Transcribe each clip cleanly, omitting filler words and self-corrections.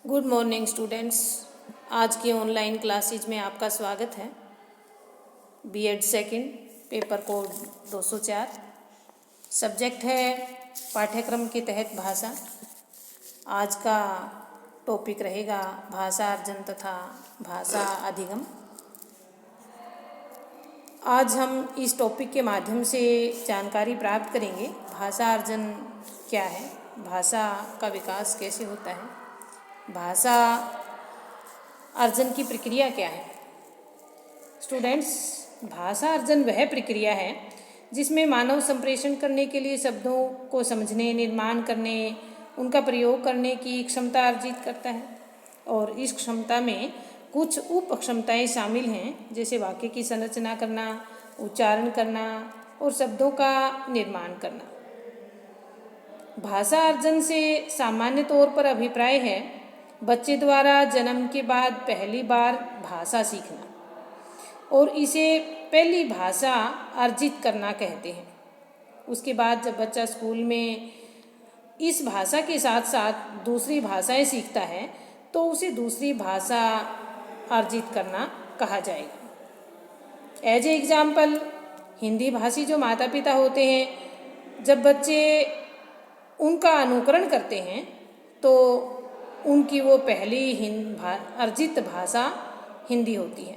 Good morning students. आज की online classes में आपका स्वागत है। BEd second paper code 204 subject है पाठ्यक्रम के तहत भाषा। आज का टॉपिक रहेगा भाषा अर्जन तथा भाषा अधिगम। आज हम इस टॉपिक के माध्यम से जानकारी प्राप्त करेंगे भाषा अर्जन क्या है, भाषा का विकास कैसे होता है, भाषा अर्जन की प्रक्रिया क्या है। स्टूडेंट्स, भाषा अर्जन वह प्रक्रिया है जिसमें मानव संप्रेषण करने के लिए शब्दों को समझने, निर्माण करने, उनका प्रयोग करने की क्षमता अर्जित करता है। और इस क्षमता में कुछ उप क्षमताएँ शामिल हैं, जैसे वाक्य की संरचना करना, उच्चारण करना और शब्दों का निर्माण करना। भाषा अर्जन से सामान्य तौर पर अभिप्राय है बच्चे द्वारा जन्म के बाद पहली बार भाषा सीखना और इसे पहली भाषा अर्जित करना कहते हैं। उसके बाद जब बच्चा स्कूल में इस भाषा के साथ साथ दूसरी भाषाएं सीखता है तो उसे दूसरी भाषा अर्जित करना कहा जाएगा। एज ए एग्जाम्पल, हिंदी भाषी जो माता पिता होते हैं, जब बच्चे उनका अनुकरण करते हैं तो उनकी वो पहली अर्जित भाषा हिंदी होती है।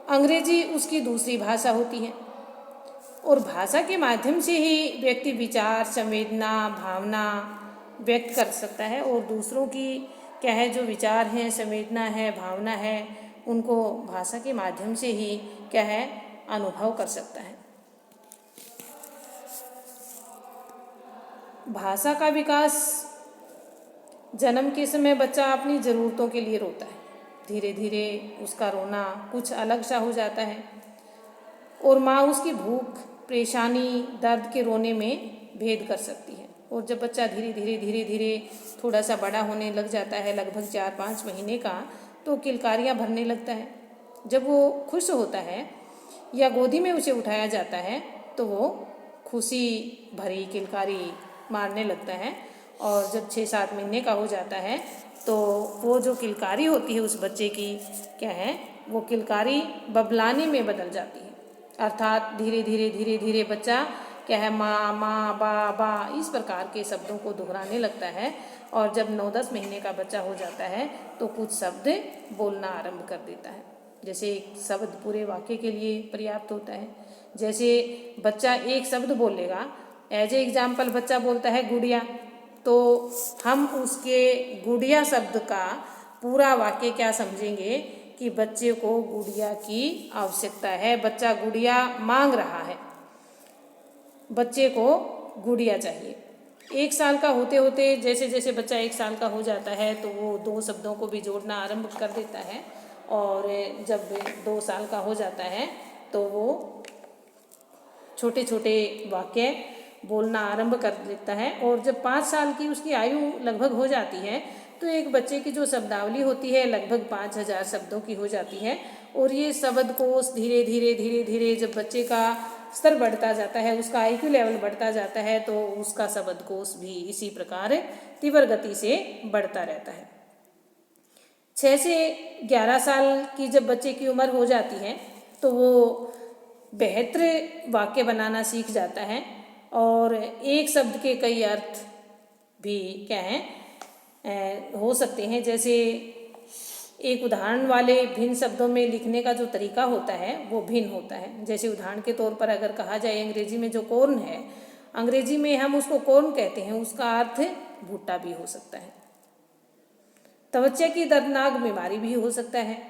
अंग्रेजी उसकी दूसरी भाषा होती है और भाषा के माध्यम से ही व्यक्ति विचार, संवेदना, भावना व्यक्त कर सकता है और दूसरों की क्या है, जो विचार हैं, संवेदना है, भावना है, उनको भाषा के माध्यम से ही क्या है, अनुभव कर सकता है। भाषा का विकास, जन्म के समय बच्चा अपनी ज़रूरतों के लिए रोता है। धीरे धीरे उसका रोना कुछ अलग सा हो जाता है और माँ उसकी भूख, परेशानी, दर्द के रोने में भेद कर सकती है। और जब बच्चा धीरे धीरे थोड़ा सा बड़ा होने लग जाता है, लगभग 4-5 महीने का, तो किलकारियाँ भरने लगता है। जब वो खुश होता है या गोदी में उसे उठाया जाता है तो वो खुशी भरी किलकारी मारने लगता है। और जब 6-7 महीने का हो जाता है तो वो जो किलकारी होती है उस बच्चे की क्या है, वो किलकारी बबलाने में बदल जाती है। अर्थात धीरे धीरे बच्चा क्या है, माँ, माँ, बा, बा, इस प्रकार के शब्दों को दोहराने लगता है। और जब 9-10 महीने का बच्चा हो जाता है तो कुछ शब्द बोलना आरंभ कर देता है। जैसे एक शब्द पूरे वाक्य के लिए पर्याप्त होता है। जैसे बच्चा एक शब्द बोलेगा, एज ए एग्जाम्पल बच्चा बोलता है गुड़िया, तो हम उसके गुड़िया शब्द का पूरा वाक्य क्या समझेंगे कि बच्चे को गुड़िया की आवश्यकता है, बच्चा गुड़िया मांग रहा है, बच्चे को गुड़िया चाहिए। 1 साल का होते होते जैसे बच्चा 1 साल का हो जाता है तो वो 2 शब्दों को भी जोड़ना आरंभ कर देता है। और जब 2 साल का हो जाता है तो वो छोटे छोटे वाक्य बोलना आरंभ कर देता है। और जब 5 साल की उसकी आयु लगभग हो जाती है तो एक बच्चे की जो शब्दावली होती है लगभग 5000 शब्दों की हो जाती है। और ये शब्दकोश धीरे धीरे जब बच्चे का स्तर बढ़ता जाता है, उसका IQ लेवल बढ़ता जाता है, तो उसका शब्दकोश भी इसी प्रकार तीव्र गति से बढ़ता रहता है। 6 से 11 साल की जब बच्चे की उम्र हो जाती है तो वो बेहतर वाक्य बनाना सीख जाता है और एक शब्द के कई अर्थ भी क्या हैं हो सकते हैं। जैसे एक उदाहरण वाले भिन्न शब्दों में लिखने का जो तरीका होता है वो भिन्न होता है। जैसे उदाहरण के तौर पर अगर कहा जाए, अंग्रेजी में जो कॉर्न है, अंग्रेजी में हम उसको कॉर्न कहते हैं, उसका अर्थ भुट्टा भी हो सकता है। त्वचा की दर्दनाक बीमारी भी हो सकता है।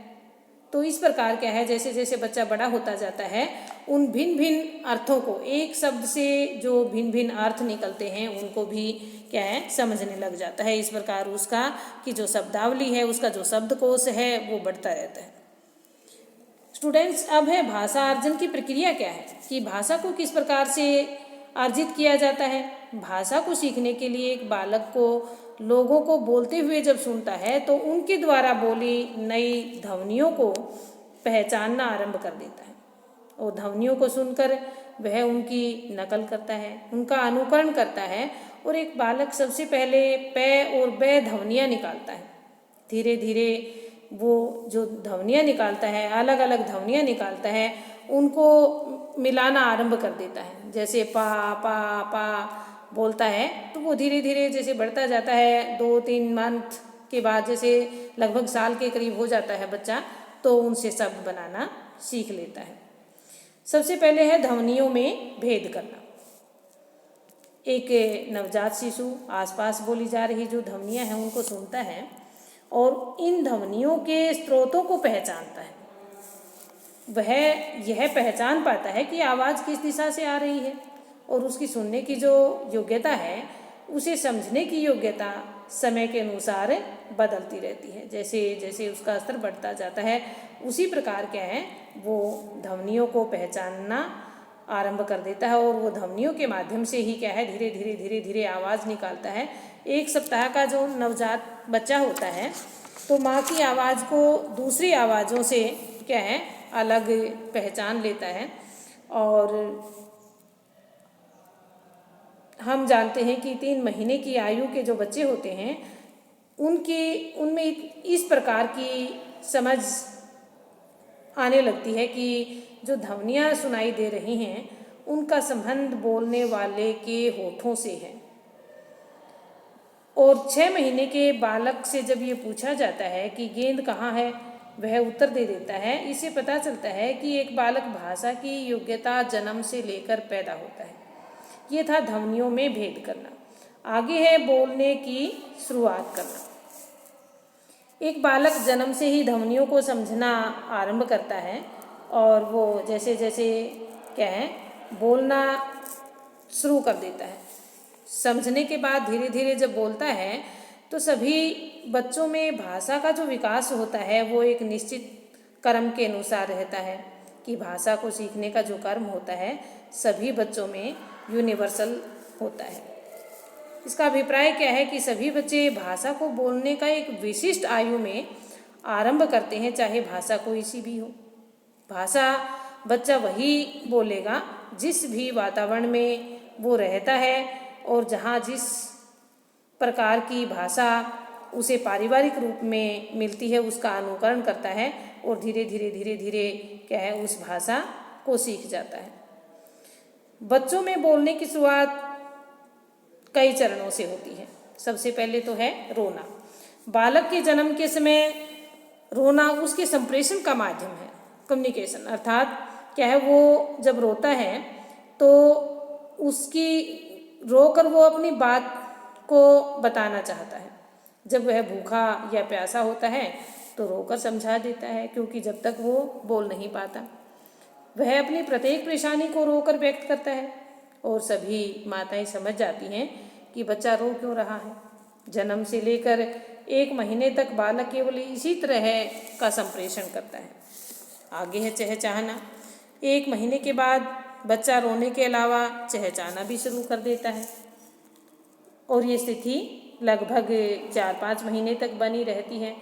तो इस प्रकार क्या है, जैसे जैसे बच्चा बड़ा होता जाता है उन भिन्न भिन्न अर्थों को, एक शब्द से जो भिन्न भिन्न अर्थ निकलते हैं उनको भी क्या है, समझने लग जाता है। इस प्रकार उसका की जो शब्दावली है, उसका जो शब्दकोश है वो बढ़ता रहता है। स्टूडेंट्स, अब है भाषा अर्जन की प्रक्रिया क्या है, कि भाषा को किस प्रकार से अर्जित किया जाता है। भाषा को सीखने के लिए एक बालक को लोगों को बोलते हुए जब सुनता है तो उनके द्वारा बोली नई ध्वनियों को पहचानना आरंभ कर देता है और ध्वनियों को सुनकर वह उनकी नकल करता है, उनका अनुकरण करता है और एक बालक सबसे पहले प और ब ध्वनियाँ निकालता है। धीरे धीरे वो जो ध्वनियाँ निकालता है, अलग अलग ध्वनियाँ निकालता है, उनको मिलाना आरंभ कर देता है। जैसे पा बोलता है तो वो धीरे धीरे जैसे बढ़ता जाता है, 2-3 मंथ के बाद, जैसे लगभग साल के करीब हो जाता है बच्चा, तो उनसे शब्द बनाना सीख लेता है। सबसे पहले है ध्वनियों में भेद करना। एक नवजात शिशु आसपास बोली जा रही जो ध्वनियाँ हैं उनको सुनता है और इन ध्वनियों के स्रोतों को पहचानता है। वह यह पहचान पाता है कि आवाज़ किस दिशा से आ रही है और उसकी सुनने की जो योग्यता है, उसे समझने की योग्यता समय के अनुसार बदलती रहती है। जैसे जैसे उसका स्तर बढ़ता जाता है, उसी प्रकार क्या है, वो ध्वनियों को पहचानना आरंभ कर देता है और वो ध्वनियों के माध्यम से ही क्या है, धीरे धीरे धीरे धीरे आवाज़ निकालता है। 1 सप्ताह का जो नवजात बच्चा होता है तो माँ की आवाज़ को दूसरी आवाज़ों से क्या है, अलग पहचान लेता है। और हम जानते हैं कि 3 महीने की आयु के जो बच्चे होते हैं उनमें इस प्रकार की समझ आने लगती है कि जो ध्वनियाँ सुनाई दे रही हैं उनका संबंध बोलने वाले के होठों से है। और 6 महीने के बालक से जब ये पूछा जाता है कि गेंद कहाँ है, वह उत्तर दे देता है। इससे पता चलता है कि एक बालक भाषा की योग्यता जन्म से लेकर पैदा होता है। ये था ध्वनियों में भेद करना। आगे है बोलने की शुरुआत करना। एक बालक जन्म से ही ध्वनियों को समझना आरंभ करता है और वो जैसे जैसे क्या है, बोलना शुरू कर देता है। समझने के बाद धीरे धीरे जब बोलता है तो सभी बच्चों में भाषा का जो विकास होता है वो एक निश्चित क्रम के अनुसार रहता है कि भाषा को सीखने का जो कर्म होता है सभी बच्चों में यूनिवर्सल होता है। इसका अभिप्राय क्या है कि सभी बच्चे भाषा को बोलने का एक विशिष्ट आयु में आरंभ करते हैं, चाहे भाषा कोई सी भी हो। भाषा बच्चा वही बोलेगा जिस भी वातावरण में वो रहता है और जहाँ जिस प्रकार की भाषा उसे पारिवारिक रूप में मिलती है उसका अनुकरण करता है और धीरे धीरे धीरे धीरे क्या है, उस भाषा को सीख जाता है। बच्चों में बोलने की शुरुआत कई चरणों से होती है। सबसे पहले तो है रोना। बालक के जन्म के समय रोना उसके संप्रेषण का माध्यम है, कम्युनिकेशन। अर्थात क्या है, वो जब रोता है तो उसकी रोकर वो अपनी बात को बताना चाहता है। जब वह भूखा या प्यासा होता है तो रोकर समझा देता है, क्योंकि जब तक वो बोल नहीं पाता वह अपनी प्रत्येक परेशानी को रोकर व्यक्त करता है। और सभी माताएं समझ जाती हैं कि बच्चा रो क्यों रहा है। जन्म से लेकर 1 महीने तक बालक केवल इसी तरह का संप्रेषण करता है। आगे है चहचहाना। 1 महीने के बाद बच्चा रोने के अलावा चहचहाना भी शुरू कर देता है और ये स्थिति लगभग 4-5 महीने तक बनी रहती है।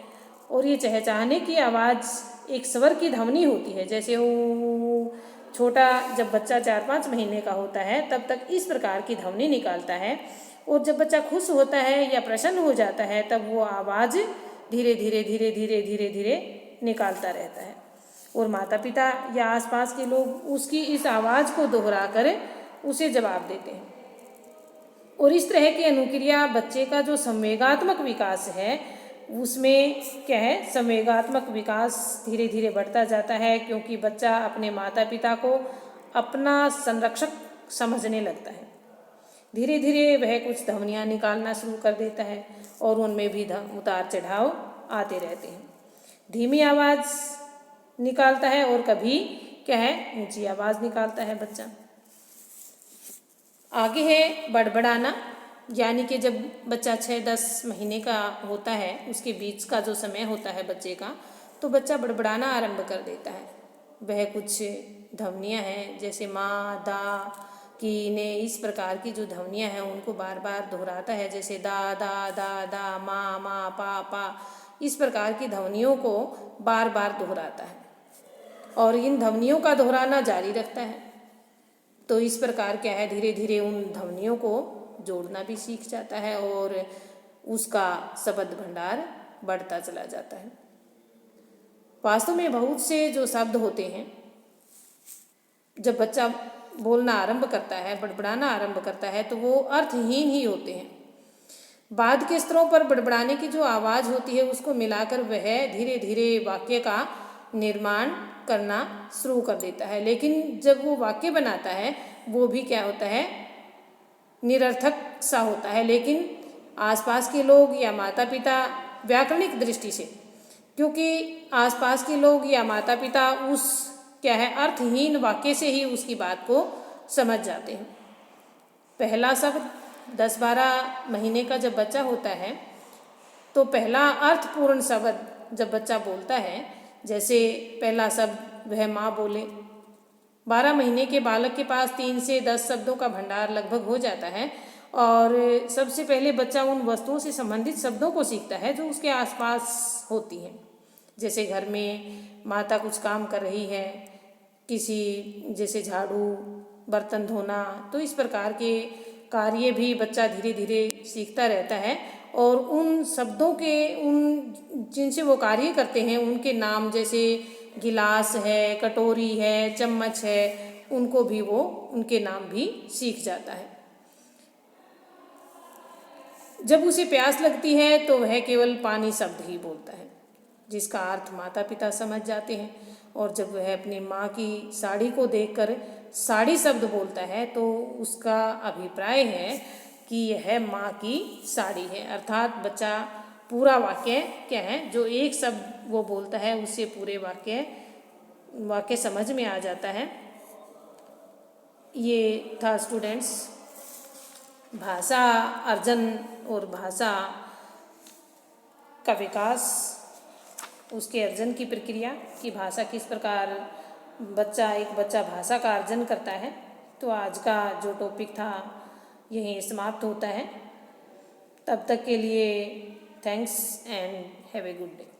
और ये चहचहाने की आवाज़ एक स्वर की ध्वनि होती है। जैसे वो छोटा जब बच्चा 4-5 महीने का होता है तब तक इस प्रकार की ध्वनि निकालता है और जब बच्चा खुश होता है या प्रसन्न हो जाता है तब वो आवाज़ धीरे धीरे धीरे धीरे धीरे धीरे निकालता रहता है और माता पिता या आसपास के लोग उसकी इस आवाज़ को दोहरा कर उसे जवाब देते हैं। और इस तरह की अनुक्रिया बच्चे का जो संवेगात्मक विकास है उसमें क्या है, संवेगात्मक विकास धीरे धीरे बढ़ता जाता है, क्योंकि बच्चा अपने माता पिता को अपना संरक्षक समझने लगता है। धीरे धीरे वह कुछ ध्वनियाँ निकालना शुरू कर देता है और उनमें भी उतार चढ़ाव आते रहते हैं। धीमी आवाज़ निकालता है और कभी क्या है, ऊंची आवाज़ निकालता है बच्चा। आगे है बड़बड़ाना, यानी कि जब बच्चा 6-10 महीने का होता है उसके बीच का जो समय होता है बच्चे का, तो बच्चा बड़बड़ाना आरंभ कर देता है। वह कुछ ध्वनियाँ हैं जैसे माँ, दा, की, ने, इस प्रकार की जो ध्वनियाँ हैं उनको बार बार दोहराता है। जैसे दा दा दा दा, माँ माँ, पा पा, इस प्रकार की ध्वनियों को बार बार दोहराता है और इन ध्वनियों का दोहराना जारी रखता है। तो इस प्रकार क्या है, धीरे धीरे उन ध्वनियों को जोड़ना भी सीख जाता है और उसका शब्द भंडार बढ़ता चला जाता है। वास्तव में बहुत से जो शब्द होते हैं, जब बच्चा बोलना आरंभ करता है, बड़बड़ाना आरंभ करता है, तो वो अर्थहीन ही होते हैं। बाद के स्तरों पर बड़बड़ाने की जो आवाज़ होती है उसको मिलाकर वह धीरे धीरे वाक्य का निर्माण करना शुरू कर देता है। लेकिन जब वो वाक्य बनाता है वो भी क्या होता है, निरर्थक सा होता है। लेकिन आसपास के लोग या माता पिता व्याकरणिक दृष्टि से, क्योंकि आसपास के लोग या माता पिता उस क्या है अर्थहीन वाक्य से ही उसकी बात को समझ जाते हैं। पहला शब्द 10-12 महीने का जब बच्चा होता है तो पहला अर्थपूर्ण शब्द जब बच्चा बोलता है, जैसे पहला शब्द वह माँ बोले। 12 महीने के बालक के पास 3 से 10 शब्दों का भंडार लगभग हो जाता है और सबसे पहले बच्चा उन वस्तुओं से संबंधित शब्दों को सीखता है जो उसके आसपास होती हैं। जैसे घर में माता कुछ काम कर रही है, किसी जैसे झाड़ू, बर्तन धोना, तो इस प्रकार के कार्य भी बच्चा धीरे धीरे सीखता रहता है और उन शब्दों के, उन जिनसे वो कार्य करते हैं उनके नाम, जैसे गिलास है, कटोरी है, चम्मच है, उनको भी वो उनके नाम भी सीख जाता है। जब उसे प्यास लगती है तो वह केवल पानी शब्द ही बोलता है जिसका अर्थ माता पिता समझ जाते हैं। और जब वह अपनी माँ की साड़ी को देखकर साड़ी शब्द बोलता है तो उसका अभिप्राय है कि यह माँ की साड़ी है। अर्थात बच्चा पूरा वाक्य क्या है, जो एक शब्द वो बोलता है उससे पूरे वाक्य समझ में आ जाता है। ये था स्टूडेंट्स भाषा अर्जन और भाषा का विकास, उसके अर्जन की प्रक्रिया कि भाषा किस प्रकार एक बच्चा भाषा का अर्जन करता है। तो आज का जो टॉपिक था यहीं समाप्त होता है। तब तक के लिए thanks and have a good day.